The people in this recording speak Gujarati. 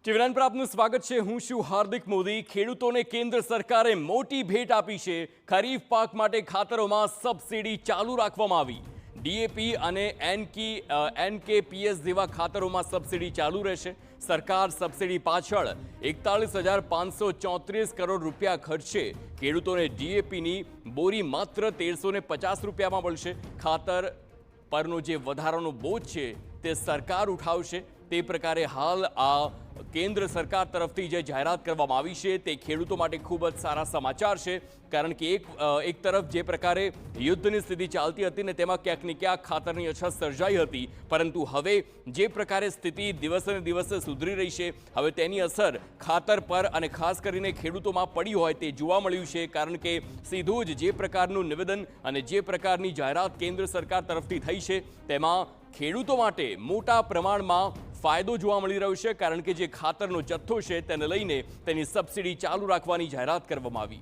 ટીવી9 પર આપનું સ્વાગત છે। હું છું હાર્દિક મોદી। ખેડૂતોને કેન્દ્ર સરકારે મોટી ભેટ આપી છે। ખરીફ પાક માટે ખાતરોમાં સબસિડી ચાલુ રાખવામાં આવી। ડીએપી અને એનકેપીએસ જેવા ખાતરોમાં સબસિડી ચાલુ રહેશે। સરકાર સબસિડી પાછળ 41,534 કરોડ રૂપિયા ખર્ચશે। ખેડૂતોને ડીએપીની બોરી માત્ર 1,350 રૂપિયામાં મળશે। ખાતર પરનો જે વધારાનો બોજ છે તે સરકાર ઉઠાવશે। તે પ્રકારે હાલ આ કેન્દ્ર સરકાર તરફથી જે જાહેરાત કરવામાં આવી છે તે ખેડૂતો માટે ખૂબ જ સારા સમાચાર છે, કારણ કે એક તરફ જે પ્રકારે યુદ્ધની સ્થિતિ ચાલતી હતી ને તેમાં ક્યાંક ને ક્યાંક ખાતરની અછત સર્જાઈ હતી, પરંતુ હવે જે પ્રકારે સ્થિતિ દિવસે ને દિવસે સુધરી રહી છે, હવે તેની અસર ખાતર પર અને ખાસ કરીને ખેડૂતોમાં પડી હોય તે જોવા મળ્યું છે। કારણ કે સીધું જ જે પ્રકારનું નિવેદન અને જે પ્રકારની જાહેરાત કેન્દ્ર સરકાર તરફથી થઈ છે તેમાં ખેડૂતો માટે મોટા પ્રમાણમાં ફાયદો જોવા મળી રહ્યો છે, કારણ કે જે ખાતરનો જથ્થો છે તેને લઈને તેની સબસિડી ચાલુ રાખવાની જાહેરાત કરવામાં આવી।